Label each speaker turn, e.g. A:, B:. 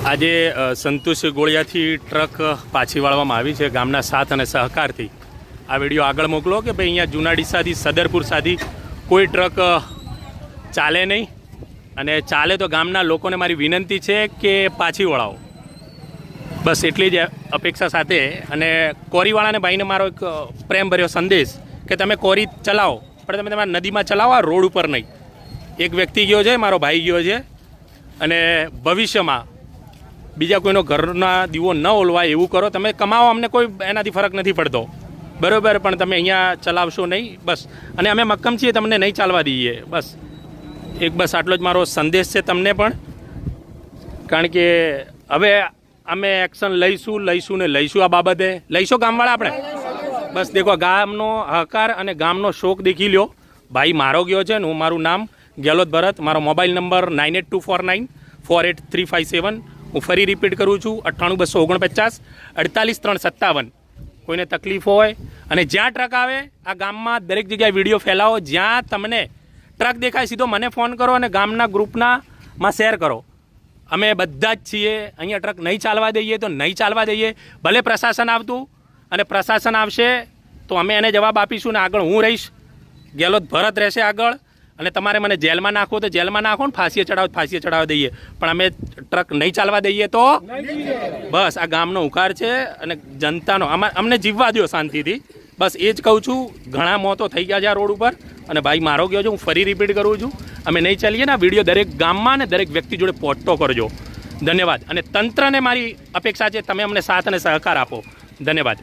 A: આજે સંતોષ ગોળિયાથી ટ્રક પાછી વાળવામાં આવી છે ગામના સાથ અને સહકારથી. આ વિડીયો આગળ મોકલો કે ભાઈ અહીંયા જૂના ડીસાથી સદરપુર સાથી કોઈ ટ્રક ચાલે નહીં, અને ચાલે તો ગામના લોકોને મારી વિનંતી છે કે પાછી વળાવો. બસ એટલી જ અપેક્ષા સાથે. અને કોરીવાળાને ભાઈને મારો એક પ્રેમભર્યો સંદેશ કે તમે કોરી ચલાવો, પણ તમે તમારા નદીમાં ચલાવો, આ રોડ ઉપર નહીં. એક વ્યક્તિ ગયો છે, મારો ભાઈ ગયો છે, અને ભવિષ્યમાં બીજા કોઈનો ઘરના દીવો ન ઓલવાય એવું કરો. તમે કમાવો, અમને કોઈ એનાથી ફરક નથી પડતો, બરાબર, પણ તમે અહીંયા ચલાવશો નહીં બસ. અને અમે મક્કમ છીએ, તમને નહીં ચાલવા દઈએ બસ. બસ આટલો જ મારો સંદેશ છે તમને પણ, કારણ કે હવે અમે એક્શન લઈશું ને લઈશું. આ બાબતે લઈશું ગામવાળા આપણે. બસ દેખો, ગામનો હકાર અને ગામનો શોક દેખી લ્યો. ભાઈ મારો ગયો છે ને, હું મારું નામ ગેલોત ભરત, મારો મોબાઈલ નંબર 9824948357. હું ફરી રિપીટ કરું છું, 98249 48357. કોઈને તકલીફ હોય અને જ્યાં ટ્રક આવે આ ગામમાં દરેક જગ્યાએ વિડીયો ફેલાવો. જ્યાં તમને ટ્રક દેખાય સીધો મને ફોન કરો અને ગામના ગ્રુપમાં શેર કરો. અમે બધા જ છીએ. અહીંયા ટ્રક નહીં ચાલવા દઈએ તો નહીં ચાલવા દઈએ. ભલે પ્રશાસન આવતું અને પ્રશાસન આવશે તો અમે એને જવાબ આપીશું ને આગળ હું રહીશ. ગેલોત ભરત રહેશે આગળ. અને તમારે મને જેલમાં નાખો તો જેલમાં નાખો ને ફાંસીએ ચડાવવા દઈએ, પણ અમે ટ્રક નહીં ચાલવા દઈએ તો બસ. આ ગામનો ઉકાર છે અને જનતાનો. અમને જીવવા દો શાંતિથી, બસ એ જ કહું છું. ઘણા મોતો થઈ ગયા છે આ રોડ ઉપર, અને ભાઈ મારો ગયો છે, હું ફરી રિપીટ કરું છું. અમે નહીં ચાલીએ ને આ વિડીયો દરેક ગામમાં ને દરેક વ્યક્તિ જોડે પહોંચતો કરજો. ધન્યવાદ. અને તંત્રને મારી અપેક્ષા છે તમે અમને સાથ અને સહકાર આપો. ધન્યવાદ.